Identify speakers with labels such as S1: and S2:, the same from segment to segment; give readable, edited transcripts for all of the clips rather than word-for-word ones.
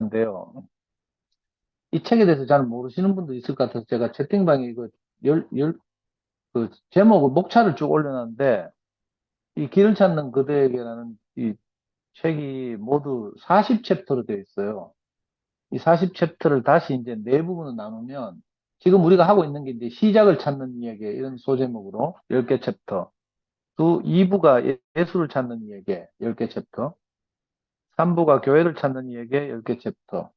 S1: 있는데요. 이 책에 대해서 잘 모르시는 분도 있을 것 같아서 제가 채팅방에 이거 제목을, 목차를 쭉 올려놨는데, 이 길을 찾는 그대에게라는 이 책이 모두 40챕터로 되어 있어요. 이 40챕터를 다시 이제 네 부분으로 나누면, 지금 우리가 하고 있는 게 이제 시작을 찾는 이야기, 이런 소제목으로 10개 챕터. 또 2부가 예술을 찾는 이야기, 10개 챕터. 3부가 교회를 찾는 이야기, 10개 챕터.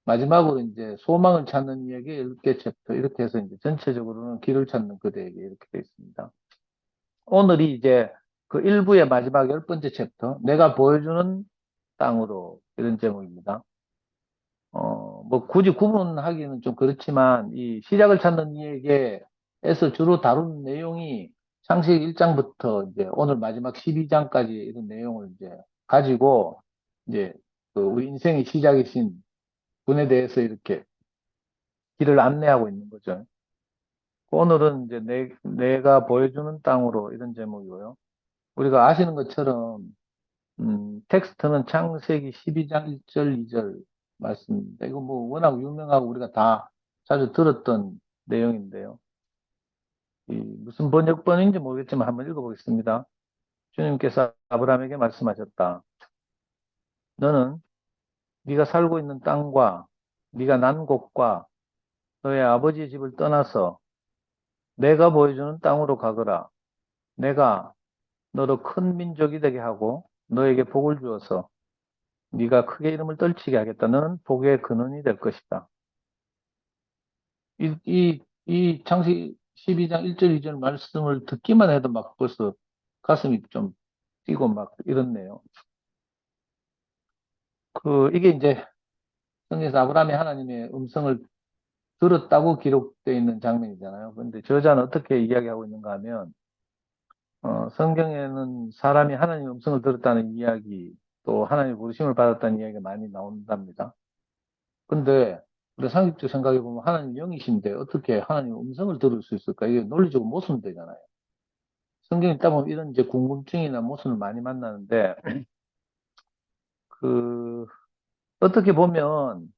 S1: 마지막으로 이제 소망을 찾는 이야기 10개 챕터. 이렇게 해서 이제 전체적으로는 길을 찾는 그대에게 이렇게 되어 있습니다. 오늘이 이제 그 1부의 마지막 10번째 챕터, 내가 보여주는 땅으로, 이런 제목입니다. 뭐 굳이 구분하기는 좀 그렇지만 이 시작을 찾는 이에게에서 주로 다루는 내용이 창세기 1장부터 이제 오늘 마지막 12장까지 이런 내용을 이제 가지고 이제 그 우리 인생의 시작이신 분에 대해서 이렇게 길을 안내하고 있는 거죠. 오늘은 이제 내가 보여주는 땅으로, 이런 제목이고요. 우리가 아시는 것처럼 텍스트는 창세기 12장 1절, 2절 말씀입니다. 이거 뭐 워낙 유명하고 우리가 다 자주 들었던 내용인데요. 무슨 번역본인지 모르겠지만 한번 읽어보겠습니다. 주님께서 아브라함에게 말씀하셨다. 너는 네가 살고 있는 땅과 네가 난 곳과 너의 아버지의 집을 떠나서 내가 보여주는 땅으로 가거라. 내가 너로 큰 민족이 되게 하고 너에게 복을 주어서 네가 크게 이름을 떨치게 하겠다. 너는 복의 근원이 될 것이다. 이 창세기 12장 1절, 2절 말씀을 듣기만 해도 막 벌써 가슴이 좀 뛰고 막 이렇네요. 이게 이제 성경에서 아브라함이 하나님의 음성을 들었다고 기록되어 있는 장면이잖아요. 그런데 저자는 어떻게 이야기하고 있는가 하면, 성경에는 사람이 하나님의 음성을 들었다는 이야기, 또 하나님의 부르심을 받았다는 이야기가 많이 나온답니다. 근데 우리가 상식적으로 생각해 보면 하나님 영이신데 어떻게 하나님의 음성을 들을 수 있을까? 이게 논리적으로 모순되잖아요. 성경 읽다 보면 이런 이제 궁금증이나 모순을 많이 만나는데, 그, 어떻게 보면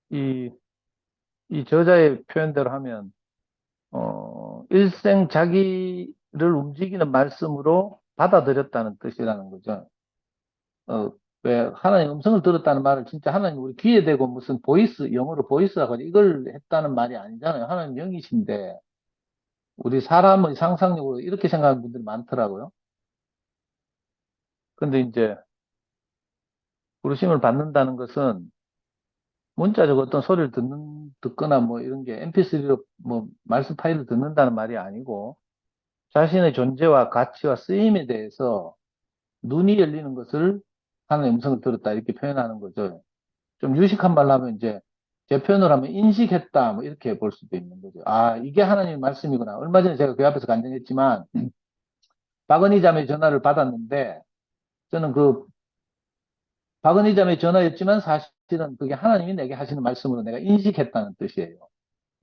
S1: 이, 이 저자의 표현대로 하면, 일생 자기를 움직이는 말씀으로 받아들였다는 뜻이라는 거죠. 어, 왜 하나님 음성을 들었다는 말을 진짜 하나님 우리 귀에 대고 무슨 보이스, 영어로 보이스라고 하지 이걸 했다는 말이 아니잖아요. 하나님 영이신데, 우리 사람의 상상력으로 이렇게 생각하는 분들이 많더라고요. 근데 이제 부르심을 받는다는 것은 문자적 어떤 소리를 듣거나 뭐 이런 게 MP3로 뭐 말씀 파일을 듣는다는 말이 아니고 자신의 존재와 가치와 쓰임에 대해서 눈이 열리는 것을 하나님의 음성을 들었다 이렇게 표현하는 거죠. 좀 유식한 말로 하면 이제 제 표현을 하면 인식했다 뭐 이렇게 볼 수도 있는 거죠. 아, 이게 하나님의 말씀이구나. 얼마 전에 제가 그 앞에서 간증했지만 박은희 자매의 전화를 받았는데 저는 그 박은희 자매의 전화였지만 사실은 그게 하나님이 내게 하시는 말씀으로 내가 인식했다는 뜻이에요.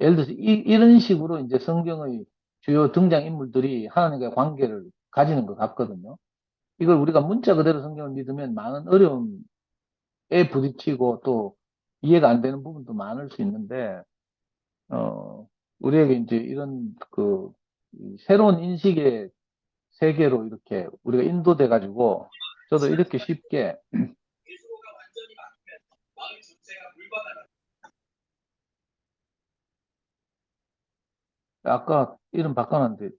S1: 예를 들어서 이런 식으로 이제 성경의 주요 등장인물들이 하나님과의 관계를 가지는 것 같거든요. 이걸 우리가 문자 그대로 성경을 믿으면 많은 어려움에 부딪히고 또 이해가 안 되는 부분도 많을 수 있는데, 우리에게 이제 이런 새로운 인식의 세계로 이렇게 우리가 인도돼 가지고 저도 이렇게 쉽게 아까 이름 바꿔놨는데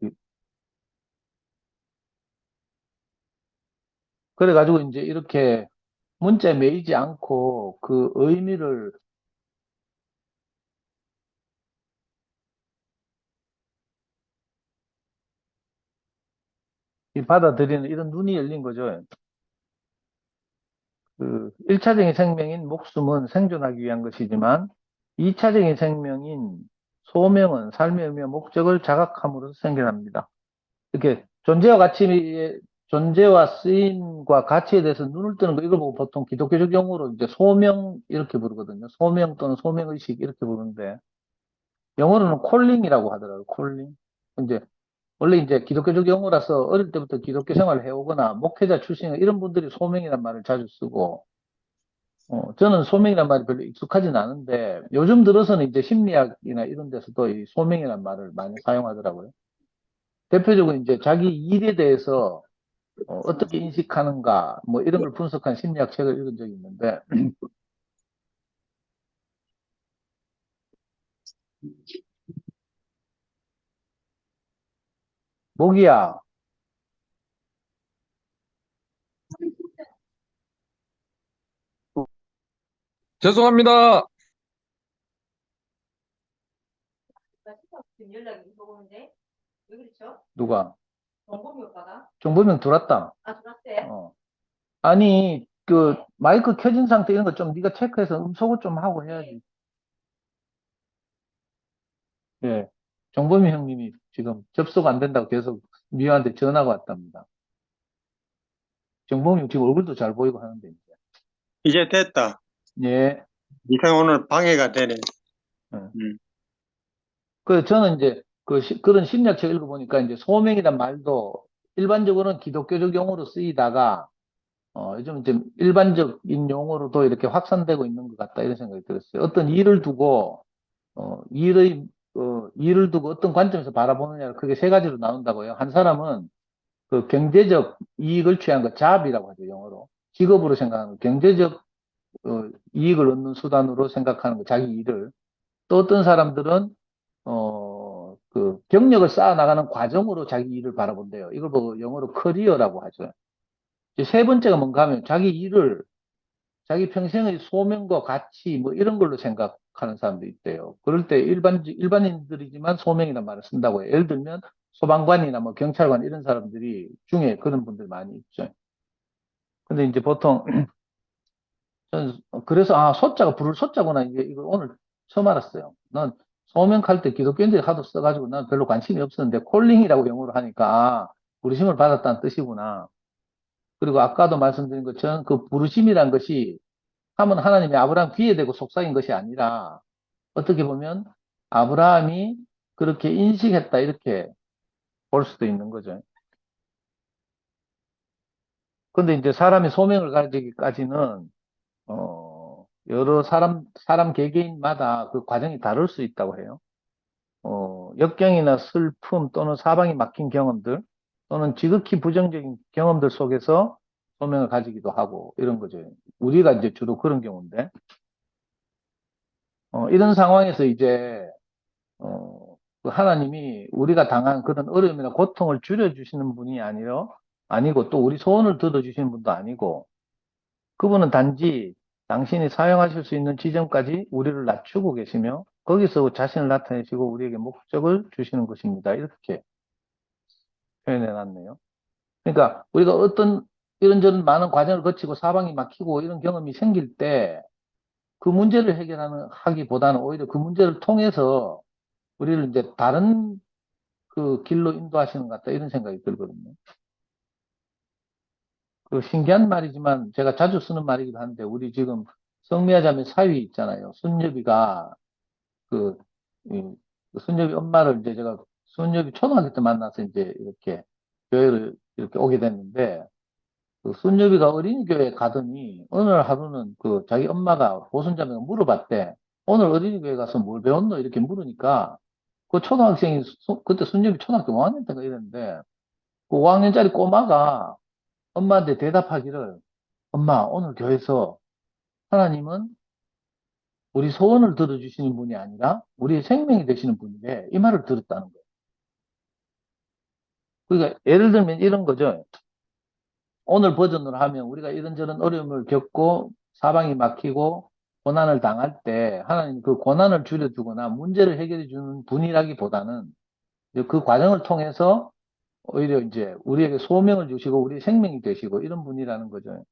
S1: 그래가지고 이제 이렇게 문자에 매이지 않고 그 의미를 받아들이는 이런 눈이 열린 거죠. 1차적인 생명인 목숨은 생존하기 위한 것이지만 2차적인 생명인 소명은 삶의 의미와 목적을 자각함으로써 생겨납니다. 이렇게 존재와 쓰임과 가치에 대해서 눈을 뜨는 거, 이걸 보고 보통 기독교적 용어로 이제 소명 이렇게 부르거든요. 소명 또는 소명의식 이렇게 부르는데, 영어로는 콜링이라고 하더라고요. 콜링. 이제 원래 이제 기독교적 용어라서 어릴 때부터 기독교 생활을 해오거나 목회자 출신의 이런 분들이 소명이란 말을 자주 쓰고, 저는 소명이란 말이 별로 익숙하진 않은데, 요즘 들어서는 이제 심리학이나 이런 데서도 이 소명이란 말을 많이 사용하더라고요. 대표적으로 이제 자기 일에 대해서 떻게 인식하는가, 뭐 이런 걸 분석한 심리학 책을 읽은 적이 있는데, 모기야,
S2: 죄송합니다.
S3: 지금 연락이 계속 오는데 왜 그렇죠?
S1: 누가?
S3: 정범이 오빠가
S1: 정보명 들어왔다.
S3: 들어왔어요?
S1: 어. 아니, 그, 마이크 켜진 상태 이런 거 좀 네가 체크해서 음소거 좀 하고 해야지. 예. 정보명 형님이 지금 접속 안 된다고 계속 미화한테 전화가 왔답니다. 정보명 지금 얼굴도 잘 보이고 하는데, 이제.
S2: 이제 됐다.
S1: 예.
S2: 이상 오늘 방해가 되네.
S1: 예.
S2: 음.
S1: 저는 이제 그런 심리학책 읽어보니까 이제 소명이란 말도 일반적으로는 기독교적 용어로 쓰이다가 요즘 이제 일반적인 용어로도 이렇게 확산되고 있는 것 같다 이런 생각이 들었어요. 어떤 일을 두고 일을 두고 어떤 관점에서 바라보느냐를 크게 세 가지로 나눈다고요. 한 사람은 그 경제적 이익을 취한 거 잡이라고 하죠, 영어로. 직업으로 생각하는 거, 경제적 이익을 얻는 수단으로 생각하는 거, 자기 일을. 또 어떤 사람들은 그 경력을 쌓아 나가는 과정으로 자기 일을 바라본대요. 이걸 보고 영어로 커리어라고 하죠. 이제 세 번째가 뭔가 하면 자기 일을 자기 평생의 소명과 가치 뭐 이런 걸로 생각하는 사람도 있대요. 그럴 때 일반인들이지만 소명이라는 말을 쓴다고 해요. 예를 들면 소방관이나 뭐 경찰관 이런 사람들이 중에 그런 분들 많이 있죠. 근데 이제 보통 저는 그래서 소자가 부를 소자구나 이게 이걸 오늘 처음 알았어요. 난 소명할 때 기독교인들이 하도 써가지고 난 별로 관심이 없었는데 콜링이라고 영어로 하니까 부르심을 받았다는 뜻이구나. 그리고 아까도 말씀드린 것처럼 그 부르심이란 것이 하면 하나님이 아브라함 귀에 대고 속삭인 것이 아니라 어떻게 보면 아브라함이 그렇게 인식했다 이렇게 볼 수도 있는 거죠. 근데 이제 사람이 소명을 가지기까지는 여러 사람 개개인마다 그 과정이 다를 수 있다고 해요. 역경이나 슬픔 또는 사방이 막힌 경험들 또는 지극히 부정적인 경험들 속에서 소명을 가지기도 하고 이런 거죠. 우리가 이제 주로 그런 경우인데, 이런 상황에서 이제 그 하나님이 우리가 당한 그런 어려움이나 고통을 줄여주시는 분이 아니고 또 우리 소원을 들어주시는 분도 아니고 그분은 단지 당신이 사용하실 수 있는 지점까지 우리를 낮추고 계시며 거기서 자신을 나타내시고 우리에게 목적을 주시는 것입니다. 이렇게 표현해 놨네요. 그러니까 우리가 어떤 이런저런 많은 과정을 거치고 사방이 막히고 이런 경험이 생길 때 그 문제를 하기보다는 오히려 그 문제를 통해서 우리를 이제 다른 그 길로 인도하시는 것 같다 이런 생각이 들거든요. 그 신기한 말이지만 제가 자주 쓰는 말이기도 한데 우리 지금 성미아자매 사위 있잖아요. 순엽이가 그, 이, 그 순엽이 엄마를 이제 제가 순엽이 초등학교 때 만나서 이제 이렇게 교회를 이렇게 오게 됐는데 그 순엽이가 어린이교회 가더니 어느 날 하루는 그 자기 엄마가 보순자매가 물어봤대. 오늘 어린이교회 가서 뭘 배웠노? 이렇게 물으니까 그 초등학생이 그때 순엽이 초등학교 5학년 때가 이랬는데 그 5학년짜리 꼬마가 엄마한테 대답하기를 엄마 오늘 교회에서 하나님은 우리 소원을 들어주시는 분이 아니라 우리의 생명이 되시는 분이래. 이 말을 들었다는 거예요. 그러니까 예를 들면 이런 거죠. 오늘 버전으로 하면 우리가 이런저런 어려움을 겪고 사방이 막히고 고난을 당할 때 하나님 그 고난을 줄여주거나 문제를 해결해 주는 분이라기보다는 이제 그 과정을 통해서 오히려 이제 우리에게 소명을 주시고 우리의 생명이 되시고 이런 분이라는 거죠.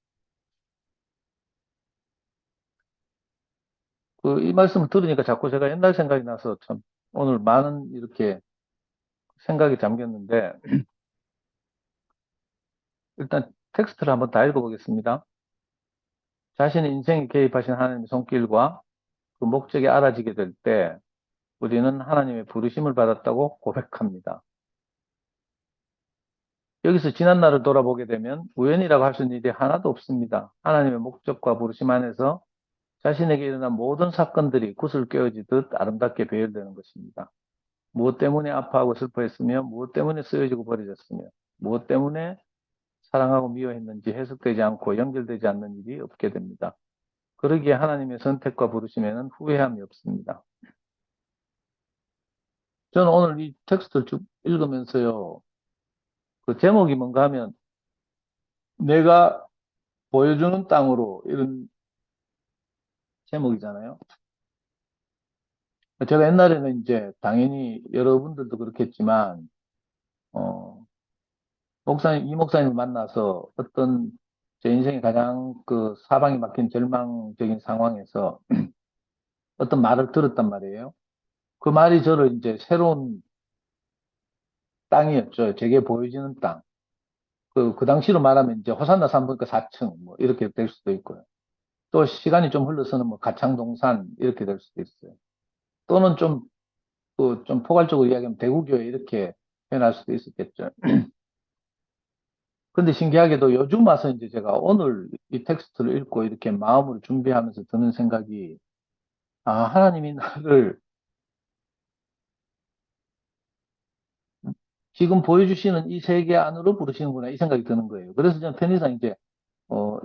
S1: 이 말씀을 들으니까 자꾸 제가 옛날 생각이 나서 참 오늘 많은 이렇게 생각이 잠겼는데 일단 텍스트를 한번 다 읽어보겠습니다. 자신의 인생에 개입하신 하나님의 손길과 그 목적이 알아지게 될 때 우리는 하나님의 부르심을 받았다고 고백합니다. 여기서 지난 날을 돌아보게 되면 우연이라고 할 수 있는 일이 하나도 없습니다. 하나님의 목적과 부르심 안에서 자신에게 일어난 모든 사건들이 구슬 꿰어지듯 아름답게 배열되는 것입니다. 무엇 때문에 아파하고 슬퍼했으며, 무엇 때문에 쓰여지고 버려졌으며, 무엇 때문에 사랑하고 미워했는지 해석되지 않고 연결되지 않는 일이 없게 됩니다. 그러기에 하나님의 선택과 부르심에는 후회함이 없습니다. 저는 오늘 이 텍스트를 쭉 읽으면서요, 그 제목이 뭔가 하면, 내가 보여주는 땅으로, 이런 제목이잖아요. 제가 옛날에는 이제 당연히 여러분들도 그렇겠지만, 어, 이 목사님을 만나서 어떤 제 인생의 가장 그 사방이 막힌 절망적인 상황에서 어떤 말을 들었단 말이에요. 그 말이 저를 이제 새로운 땅이었죠. 제게 보여지는 땅. 그 당시로 말하면 이제 호산나 산부인과 4층, 뭐, 이렇게 될 수도 있고요. 또 시간이 좀 흘러서는 뭐 가창동산, 이렇게 될 수도 있어요. 또는 좀 포괄적으로 이야기하면 대구교회 이렇게 표현할 수도 있었겠죠. 근데 신기하게도 요즘 와서 이제 제가 오늘 이 텍스트를 읽고 이렇게 마음으로 준비하면서 드는 생각이, 아, 하나님이 나를 지금 보여주시는 이 세계 안으로 부르시는구나, 이 생각이 드는 거예요. 그래서 저는 편의상 이제,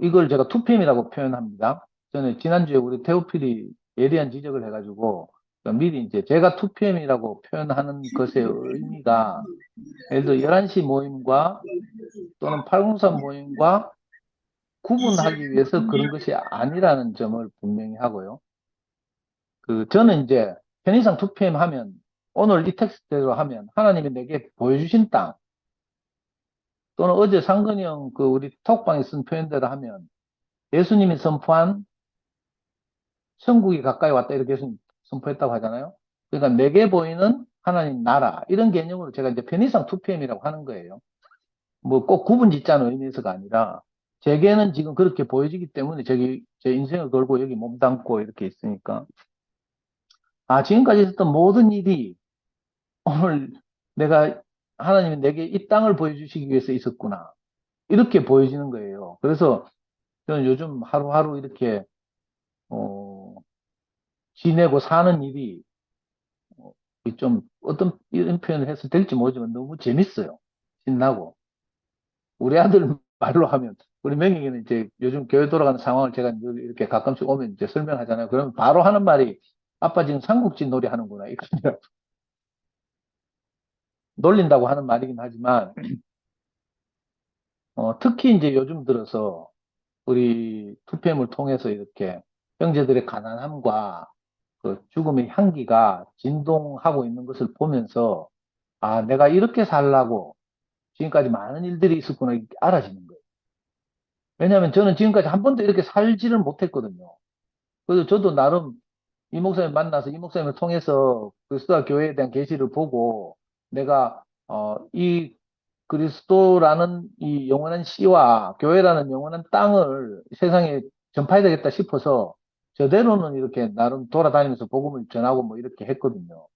S1: 이걸 제가 투팸이라고 표현합니다. 전에 지난주에 우리 태오필이 예리한 지적을 해가지고, 미리 이제 제가 투팸이라고 표현하는 것의 의미가, 예를 들어 11시 모임과 또는 803 모임과 구분하기 위해서 그런 것이 아니라는 점을 분명히 하고요. 저는 이제 편의상 투팸 하면, 오늘 이 텍스트대로 하면 하나님이 내게 보여주신 땅, 또는 어제 상근이 형 우리 톡방에 쓴 표현대로 하면 예수님이 선포한 천국이 가까이 왔다, 이렇게 예수님 선포했다고 하잖아요. 그러니까 내게 보이는 하나님 나라, 이런 개념으로 제가 이제 편의상 투팸이라고 하는 거예요. 뭐 꼭 구분 짓자는 의미에서가 아니라, 제게는 지금 그렇게 보여지기 때문에 저기 제 인생을 걸고 여기 몸담고 이렇게 있으니까, 아, 지금까지 있었던 모든 일이 오늘 내가, 하나님이 내게 이 땅을 보여주시기 위해서 있었구나, 이렇게 보여지는 거예요. 그래서 저는 요즘 하루하루 이렇게 어, 지내고 사는 일이, 좀 어떤 이런 표현을 해서 될지 모르지만 너무 재밌어요. 신나고. 우리 아들 말로 하면, 우리 명희는 이제 요즘 교회 돌아가는 상황을 제가 이렇게 가끔씩 오면 이제 설명하잖아요. 그러면 바로 하는 말이, 아빠 지금 삼국지 놀이 하는구나, 이거든요. 놀린다고 하는 말이긴 하지만, 특히 이제 요즘 들어서 우리 투팸을 통해서 이렇게 형제들의 가난함과 그 죽음의 향기가 진동하고 있는 것을 보면서, 아, 내가 이렇게 살라고 지금까지 많은 일들이 있었구나, 이렇게 알아지는 거예요. 왜냐하면 저는 지금까지 한 번도 이렇게 살지를 못했거든요. 그래서 저도 나름 이 목사님 만나서 이 목사님을 통해서 그리스도와 교회에 대한 계시를 보고, 내가 이 그리스도라는 이 영원한 씨와 교회라는 영원한 땅을 세상에 전파해야 되겠다 싶어서 저대로는 이렇게 나름 돌아다니면서 복음을 전하고 뭐 이렇게 했거든요.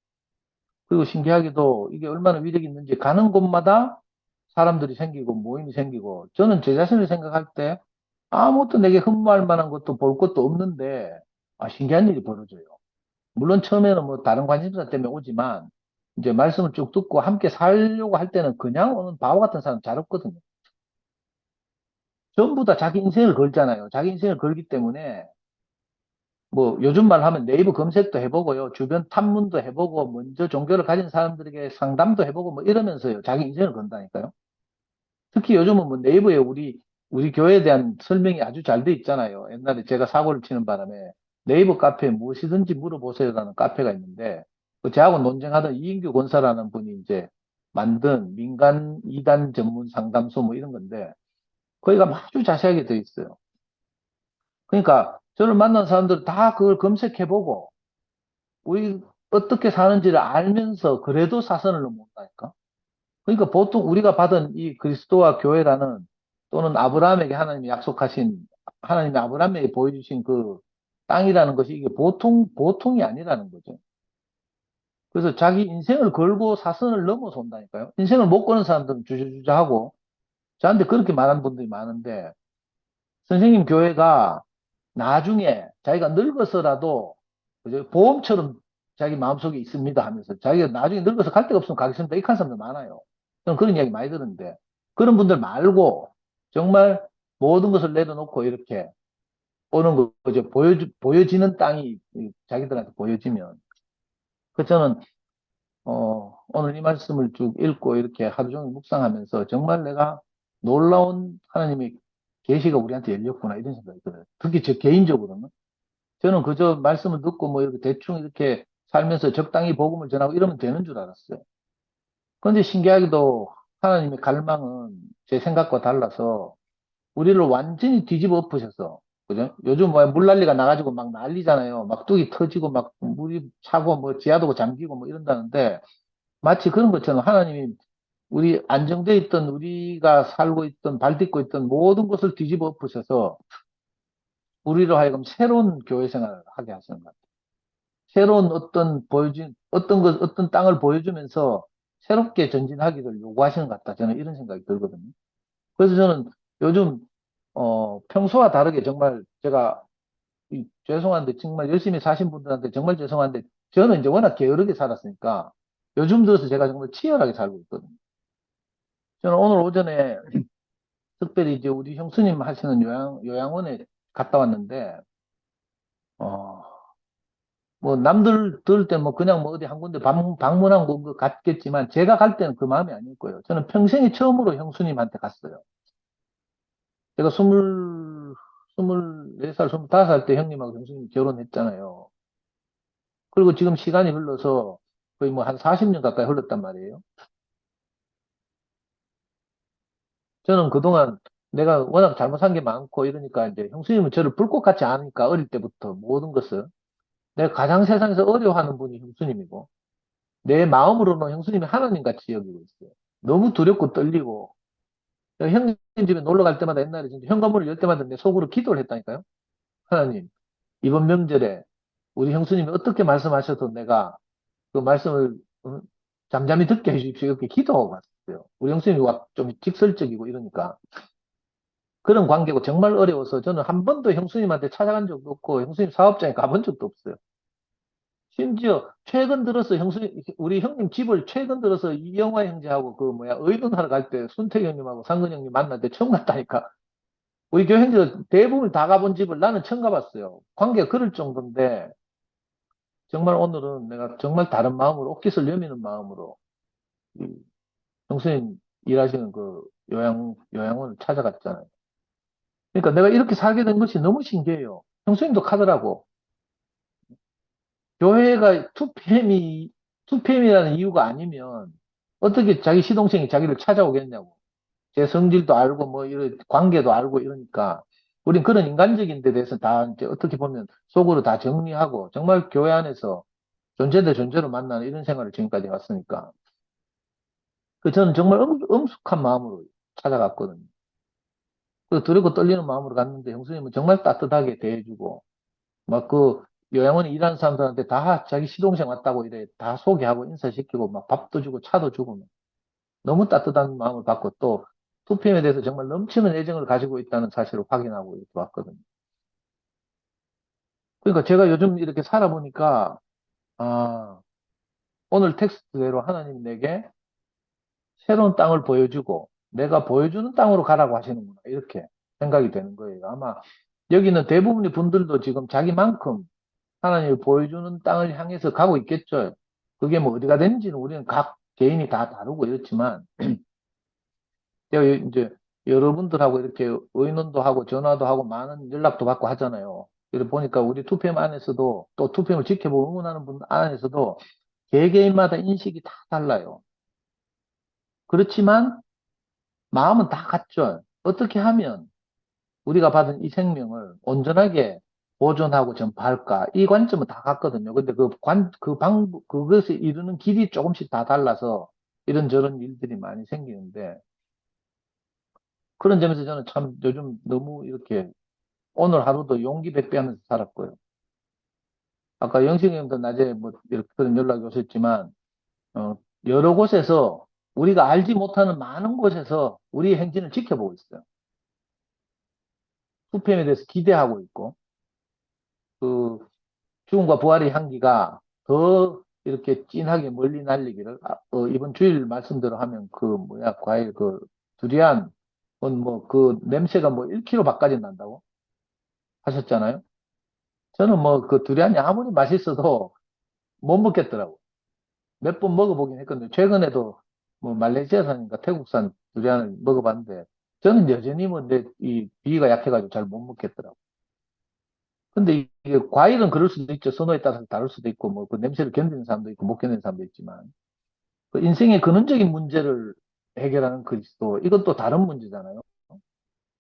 S1: 그리고 신기하게도 이게 얼마나 위력이 있는지, 가는 곳마다 사람들이 생기고 모임이 생기고, 저는 제 자신을 생각할 때 아무것도 내게 흠모할 만한 것도 볼 것도 없는데, 아, 신기한 일이 벌어져요. 물론 처음에는 뭐 다른 관심사 때문에 오지만, 이제 말씀을 쭉 듣고 함께 살려고 할 때는 그냥 오는 바보 같은 사람 잘 없거든요. 전부 다 자기 인생을 걸잖아요. 자기 인생을 걸기 때문에, 뭐 요즘 말 하면 네이버 검색도 해보고요, 주변 탐문도 해보고, 먼저 종교를 가진 사람들에게 상담도 해보고 뭐 이러면서요, 자기 인생을 건다니까요. 특히 요즘은 뭐 네이버에 우리 교회에 대한 설명이 아주 잘 돼 있잖아요. 옛날에 제가 사고를 치는 바람에 네이버 카페에 무엇이든지 물어보세요라는 카페가 있는데, 저하고 논쟁하던 이인규 권사라는 분이 이제 만든 민간 이단 전문 상담소 뭐 이런 건데, 거기가 아주 자세하게 돼 있어요. 그러니까 저를 만난 사람들 다 그걸 검색해보고 우리 어떻게 사는지를 알면서 그래도 사선을 넘어온다니까. 그러니까 보통 우리가 받은 이 그리스도와 교회라는, 또는 아브라함에게 하나님이 약속하신, 하나님이 아브라함에게 보여주신 그 땅이라는 것이, 이게 보통이 아니라는 거죠. 그래서 자기 인생을 걸고 사선을 넘어서 온다니까요. 인생을 못 거는 사람들은 주저주저 하고, 저한테 그렇게 말하는 분들이 많은데, 선생님 교회가 나중에 자기가 늙어서라도 그죠? 보험처럼 자기 마음속에 있습니다 하면서 자기가 나중에 늙어서 갈 데가 없으면 가겠습니다. 이런 사람들 많아요. 저는 그런 이야기 많이 들었는데 그런 분들 말고 정말 모든 것을 내려놓고 이렇게 오는 거죠. 보여지는 땅이 자기들한테 보여지면. 그 저는 오늘 이 말씀을 쭉 읽고 이렇게 하루 종일 묵상하면서 정말 내가 놀라운 하나님의 계시가 우리한테 열렸구나 이런 생각이 들어요. 특히 저 개인적으로는. 저는 그저 말씀을 듣고 뭐 이렇게 대충 이렇게 살면서 적당히 복음을 전하고 이러면 되는 줄 알았어요. 그런데 신기하게도 하나님의 갈망은 제 생각과 달라서 우리를 완전히 뒤집어 엎으셔서, 그죠? 요즘 뭐 물난리가 나가지고 막 난리잖아요. 막 뚝이 터지고 막 물이 차고 뭐 지하도가 잠기고 뭐 이런다는데 마치 그런 것처럼 하나님이 우리 안정돼 있던 우리가 살고 있던 발 딛고 있던 모든 것을 뒤집어 엎으셔서 우리로 하여금 새로운 교회 생활을 하게 하시는 것 같아요. 새로운 어떤 땅을 보여주면서 새롭게 전진하기를 요구하시는 것 같다. 저는 이런 생각이 들거든요. 그래서 저는 요즘, 평소와 다르게 정말 제가, 죄송한데, 정말 열심히 사신 분들한테 정말 죄송한데, 저는 이제 워낙 게으르게 살았으니까 요즘 들어서 제가 정말 치열하게 살고 있거든요. 저는 오늘 오전에 특별히 이제 우리 형수님 하시는 요양원에 갔다 왔는데, 어, 뭐 남들 들을 때 뭐 그냥 뭐 어디 한 군데 방문한 것 같겠지만 제가 갈 때는 그 마음이 아니었고요. 저는 평생에 처음으로 형수님한테 갔어요. 제가 24살, 25살 때 형님하고 형수님이 결혼했잖아요. 그리고 지금 시간이 흘러서 거의 뭐 한 40년 가까이 흘렀단 말이에요. 저는 그동안 내가 워낙 잘못한 게 많고 이러니까 이제 형수님은 저를 불꽃같이 아니까 어릴 때부터 모든 것을 내가 가장 세상에서 어려워하는 분이 형수님이고 내 마음으로는 형수님이 하나님 같이 여기고 있어요. 너무 두렵고 떨리고 형님 집에 놀러 갈 때마다 옛날에 진짜 현관문을 열 때마다 내 속으로 기도를 했다니까요. 하나님, 이번 명절에 우리 형수님이 어떻게 말씀하셔도 내가 그 말씀을 잠잠히 듣게 해주십시오. 이렇게 기도하고 갔어요. 우리 형수님이 좀 직설적이고 이러니까. 그런 관계고 정말 어려워서 저는 한 번도 형수님한테 찾아간 적도 없고 형수님 사업장에 가본 적도 없어요. 심지어 최근 들어서 우리 형님 집을 최근 들어서 이영화 형제하고 그 뭐야, 의논하러 갈 때 순택 형님하고 상근 형님 만날 때 처음 갔다니까. 우리 교회 형제들 대부분 다 가본 집을 나는 처음 가봤어요. 관계가 그럴 정도인데, 정말 오늘은 내가 정말 다른 마음으로, 옷깃을 여미는 마음으로, 이 형수님 일하시는 그 요양원을 찾아갔잖아요. 그러니까 내가 이렇게 살게 된 것이 너무 신기해요. 형수님도 카더라고. 교회가 2PM이라는 이유가 아니면 어떻게 자기 시동생이 자기를 찾아오겠냐고. 제 성질도 알고 뭐 이런 관계도 알고 이러니까 우린 그런 인간적인 데 대해서 다 이제 어떻게 보면 속으로 다 정리하고 정말 교회 안에서 존재 대 존재로 만나는 이런 생활을 지금까지 왔으니까 그 저는 정말 엄숙한 마음으로 찾아갔거든요. 그 두렵고 떨리는 마음으로 갔는데 형수님은 정말 따뜻하게 대해주고 막 그 요양원에 일하는 사람들한테 다 자기 시동생 왔다고 이래 다 소개하고 인사시키고 막 밥도 주고 차도 주고 너무 따뜻한 마음을 받고 또 2PM에 대해서 정말 넘치는 애정을 가지고 있다는 사실을 확인하고 이렇게 왔거든요. 그러니까 제가 요즘 이렇게 살아보니까 아, 오늘 텍스트대로 하나님 내게 새로운 땅을 보여주고 내가 보여주는 땅으로 가라고 하시는구나 이렇게 생각이 되는 거예요. 아마 여기는 대부분의 분들도 지금 자기만큼 하나님이 보여주는 땅을 향해서 가고 있겠죠. 그게 뭐 어디가 되는지는 우리는 각 개인이 다 다르고 이렇지만 제가 이제 여러분들하고 이렇게 의논도 하고 전화도 하고 많은 연락도 받고 하잖아요. 이렇게 보니까 우리 2PM 안에서도 또 2PM을 지켜보고 응원하는 분 안에서도 개개인마다 인식이 다 달라요. 그렇지만 마음은 다 같죠. 어떻게 하면 우리가 받은 이 생명을 온전하게 보존하고 전파할까? 이 관점은 다 같거든요. 근데 그것을 이루는 길이 조금씩 다 달라서 이런저런 일들이 많이 생기는데, 그런 점에서 저는 참 요즘 너무 이렇게 오늘 하루도 용기 백배하면서 살았고요. 아까 영식이 형도 낮에 뭐 이렇게 그런 연락이 오셨지만, 어, 여러 곳에서 우리가 알지 못하는 많은 곳에서 우리의 행진을 지켜보고 있어요. 2PM에 대해서 기대하고 있고, 그 죽음과 부활의 향기가 더 이렇게 진하게 멀리 날리기를, 이번 주일 말씀대로 하면 그 뭐야, 과일, 그 두리안, 뭐 그 냄새가 뭐 1kg 밖까지 난다고 하셨잖아요. 저는 뭐 그 두리안이 아무리 맛있어도 못 먹겠더라고. 몇 번 먹어보긴 했거든요. 최근에도 뭐 말레이시아산인가 태국산 두리안을 먹어봤는데 저는 여전히 뭐 내 이 비위가 약해가지고 잘 못 먹겠더라고. 근데 이게 과일은 그럴 수도 있죠. 선호에 따라서 다를 수도 있고 뭐 그 냄새를 견디는 사람도 있고 못 견디는 사람도 있지만 그 인생의 근원적인 문제를 해결하는 그리스도 이건 또 다른 문제잖아요.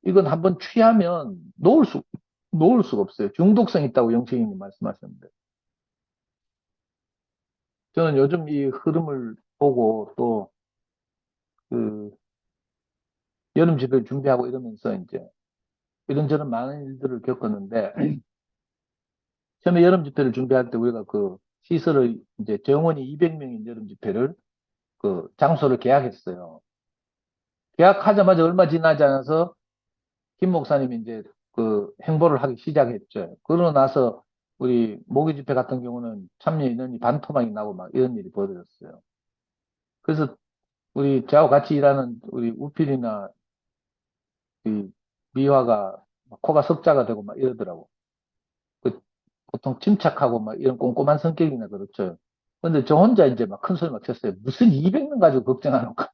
S1: 이건 한번 취하면 놓을 수가 없어요. 중독성 있다고 영채이님 말씀하셨는데 저는 요즘 이 흐름을 보고 또 그 여름 집회를 준비하고 이러면서 이제 이런저런 많은 일들을 겪었는데 처음에 여름 집회를 준비할 때 우리가 그 시설을 이제 정원이 200명인 여름 집회를 그 장소를 계약했어요. 계약하자마자 얼마 지나지 않아서 김 목사님이 이제 그 행보를 하기 시작했죠. 그러고 나서 우리 모기 집회 같은 경우는 참여 인원이 반토막이 나고 막 이런 일이 벌어졌어요. 그래서 우리 저하고 같이 일하는 우리 우필이나 이 미화가 막 코가 석자가 되고 막 이러더라고. 그 보통 침착하고 막 이런 꼼꼼한 성격이나 그렇죠. 근데 저 혼자 이제 막 큰 소리 막 쳤어요. 무슨 200명 가지고 걱정하는 거.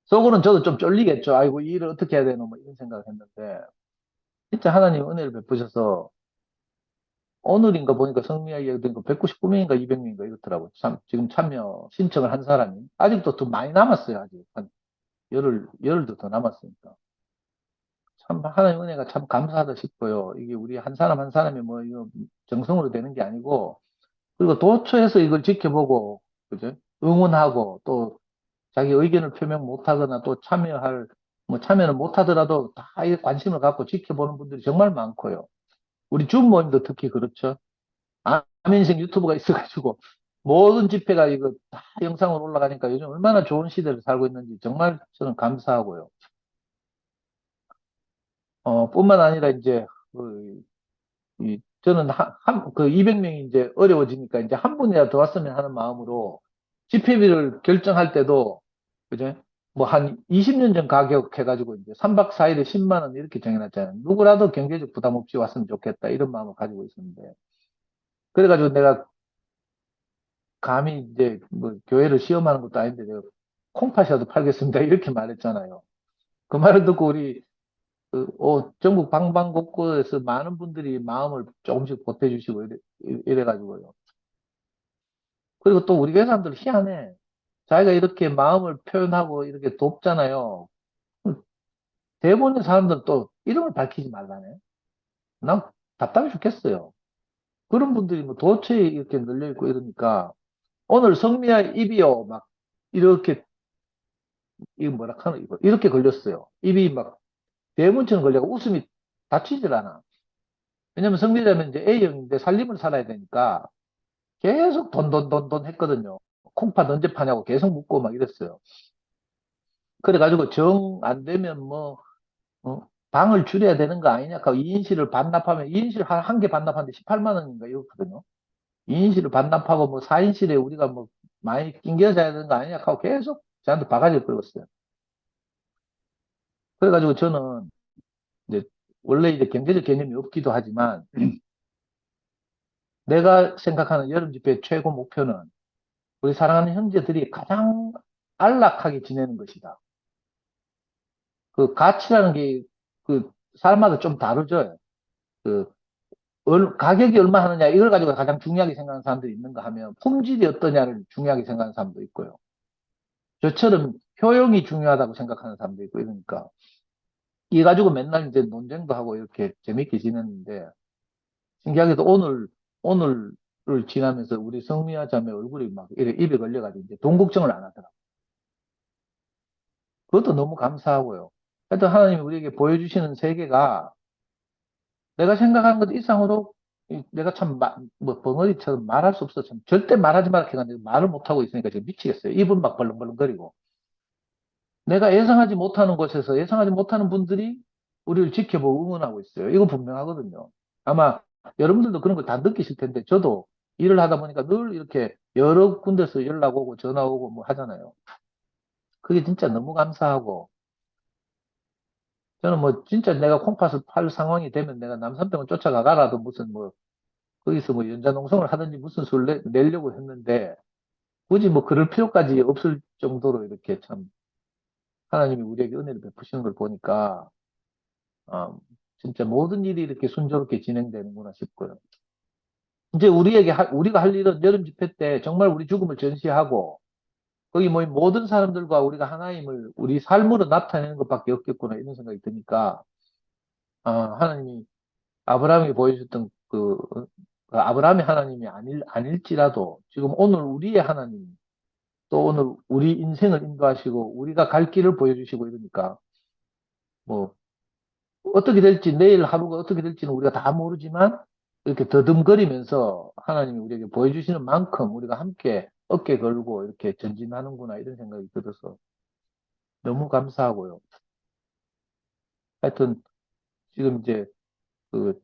S1: 속으로는 저도 좀 쫄리겠죠. 아이고, 이 일을 어떻게 해야 되노? 뭐 이런 생각을 했는데, 진짜 하나님 은혜를 베푸셔서, 오늘인가 보니까 성미야 이야기가 199명인가 200명인가 이렇더라고요. 참, 지금 참여 신청을 한 사람이. 아직도 더 많이 남았어요, 아직. 한 열흘도 더 남았으니까. 참, 하나님 은혜가 참 감사하다 싶어요. 이게 우리 한 사람 한 사람이 뭐, 이거 정성으로 되는 게 아니고, 그리고 도처에서 이걸 지켜보고, 그죠? 응원하고, 또 자기 의견을 표명 못하거나 또 뭐 참여는 못하더라도 다 이 관심을 갖고 지켜보는 분들이 정말 많고요. 우리 준 모임도 특히 그렇죠. 아민생 유튜브가 있어가지고 모든 집회가 이거 다 영상으로 올라가니까 요즘 얼마나 좋은 시대를 살고 있는지 정말 저는 감사하고요. 뿐만 아니라 이제 저는 그 200명이 이제 어려워지니까 이제 한 분이라도 더 왔으면 하는 마음으로 집회비를 결정할 때도 그죠? 뭐 한 20년 전 가격 해가지고 이제 3박 4일에 10만 원 이렇게 정해놨잖아요. 누구라도 경제적 부담 없이 왔으면 좋겠다 이런 마음을 가지고 있었는데 그래가지고 내가 감히 이제 뭐 교회를 시험하는 것도 아닌데 내가 콩팥이라도 팔겠습니다 이렇게 말했잖아요. 그 말을 듣고 우리 전국 방방곡곡에서 많은 분들이 마음을 조금씩 보태주시고 이래가지고요. 그리고 또 우리 교회 사람들 희한해. 자기가 이렇게 마음을 표현하고 이렇게 돕잖아요. 대부분의 사람들은 또 이름을 밝히지 말라네. 난 답답해 죽겠어요. 그런 분들이 뭐 도처에 이렇게 널려있고 이러니까 오늘 성미야 입이요. 막 이렇게, 이거 뭐라 하나, 이거 이렇게 걸렸어요. 입이 막 대문처럼 걸려고 웃음이 닫히질 않아. 왜냐면 성미라면 이제 A형인데 살림을 살아야 되니까 계속 돈 했거든요. 콩팥 언제 파냐고 계속 묻고 막 이랬어요. 그래가지고 정 안 되면 뭐, 방을 줄여야 되는 거 아니냐? 그 2인실을 반납하면 2인실 한 개 반납하는데 18만 원인가 이렇거든요. 2인실을 반납하고 뭐 4인실에 우리가 뭐 많이 낑겨져야 되는 거 아니냐? 하고 계속 저한테 바가지를 끌었어요. 그래가지고 저는 이제 원래 이제 경제적 개념이 없기도 하지만 내가 생각하는 여름 집회 최고 목표는 우리 사랑하는 형제들이 가장 안락하게 지내는 것이다. 그 가치라는 게 그 사람마다 좀 다르죠. 그 가격이 얼마 하느냐 이걸 가지고 가장 중요하게 생각하는 사람들이 있는가 하면 품질이 어떠냐를 중요하게 생각하는 사람도 있고요. 저처럼 효용이 중요하다고 생각하는 사람도 있고 이러니까 이 가지고 맨날 이제 논쟁도 하고 이렇게 재밌게 지냈는데 신기하게도 오늘을 지나면서 우리 성미아 자매 얼굴이 막 이렇게 입에 걸려가지고 이제 돈 걱정을 안 하더라고. 그것도 너무 감사하고요. 하여튼 하나님이 우리에게 보여주시는 세계가 내가 생각하는 것 이상으로 내가 참 뭐 벙어리처럼 말할 수 없어. 참 절대 말하지 말라 해가지고 말을 못하고 있으니까 지금 미치겠어요. 입은 막 벌렁벌렁거리고. 내가 예상하지 못하는 곳에서 예상하지 못하는 분들이 우리를 지켜보고 응원하고 있어요. 이거 분명하거든요. 아마 여러분들도 그런 걸 다 느끼실 텐데, 저도 일을 하다 보니까 늘 이렇게 여러 군데서 연락 오고 전화 오고 뭐 하잖아요. 그게 진짜 너무 감사하고, 저는 뭐 진짜 내가 콩팥을 팔 상황이 되면 내가 남산병을 쫓아가가라도 무슨 뭐 거기서 뭐 연자농성을 하든지 무슨 수를 내려고 했는데 굳이 뭐 그럴 필요까지 없을 정도로 이렇게 참 하나님이 우리에게 은혜를 베푸시는 걸 보니까 아, 진짜 모든 일이 이렇게 순조롭게 진행되는구나 싶고요. 이제 우리가 할 일은 여름 집회 때 정말 우리 죽음을 전시하고 거기 뭐 모든 사람들과 우리가 하나임을 우리 삶으로 나타내는 것밖에 없겠구나 이런 생각이 드니까 하나님이 아브라함이 보여줬던 그 아브라함의 하나님이 아닐지라도 지금 오늘 우리의 하나님 또 오늘 우리 인생을 인도하시고 우리가 갈 길을 보여주시고 이러니까 뭐 어떻게 될지 내일 하루가 어떻게 될지는 우리가 다 모르지만 이렇게 더듬거리면서 하나님이 우리에게 보여주시는 만큼 우리가 함께 어깨 걸고 이렇게 전진하는구나 이런 생각이 들어서 너무 감사하고요. 하여튼 지금 이제 그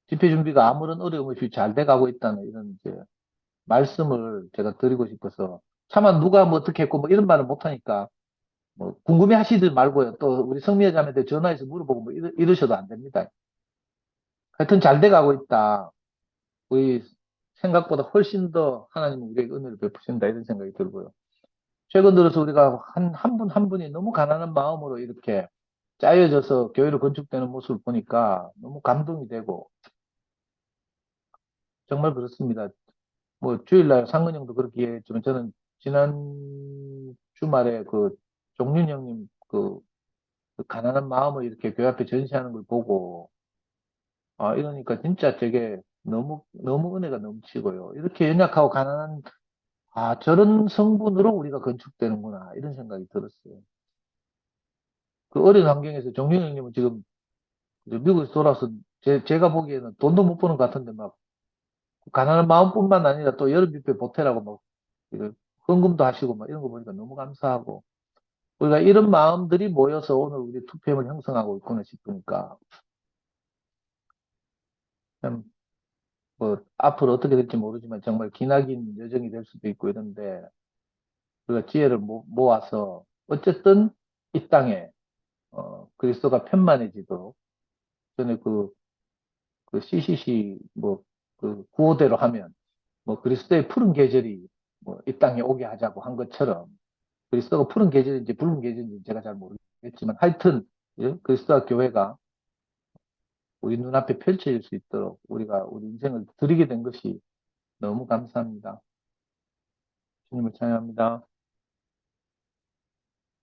S1: 집회 준비가 아무런 어려움 없이 잘 돼가고 있다는 이런 이제 말씀을 제가 드리고 싶어서 차마 누가 뭐 어떻게 했고 뭐 이런 말을 못하니까 뭐 궁금해 하시지 말고요. 또 우리 성미애 자매한테 전화해서 물어보고 뭐 이러셔도 안 됩니다. 하여튼 잘 돼가고 있다. 우리 생각보다 훨씬 더 하나님은 우리에게 은혜를 베푸신다 이런 생각이 들고요. 최근 들어서 우리가 한 분 한 분이 너무 가난한 마음으로 이렇게 짜여져서 교회로 건축되는 모습을 보니까 너무 감동이 되고 정말 그렇습니다. 뭐 주일날 상근 형도 그렇게 얘기했지만 저는 지난 주말에 그 종륜 형님 그 가난한 마음을 이렇게 교회 앞에 전시하는 걸 보고 이러니까 진짜 되게 너무 너무 은혜가 넘치고요. 이렇게 연약하고 가난한 저런 성분으로 우리가 건축되는구나 이런 생각이 들었어요. 그 어려운 환경에서 종륜 형님은 지금 이제 미국에서 돌아서 제가 보기에는 돈도 못 버는 것 같은데 막 가난한 마음뿐만 아니라 또 여름 뷔페 보태라고 막 이거 헌금도 하시고 막 이런 거 보니까 너무 감사하고 우리가 이런 마음들이 모여서 오늘 우리 투표을 형성하고 있구나 싶으니까 참 뭐 앞으로 어떻게 될지 모르지만 정말 기나긴 여정이 될 수도 있고 이런데 우리가 지혜를 모아서 어쨌든 이 땅에 그리스도가 편만해지도록 전에 그 CCC 뭐 그 구호대로 하면 뭐 그리스도의 푸른 계절이 뭐 이 땅에 오게 하자고 한 것처럼 그리스도가 푸른 계절인지 붉은 계절인지 제가 잘 모르겠지만 하여튼 예? 그리스도와 교회가 우리 눈앞에 펼쳐질 수 있도록 우리가 우리 인생을 드리게 된 것이 너무 감사합니다. 주님을 찬양합니다.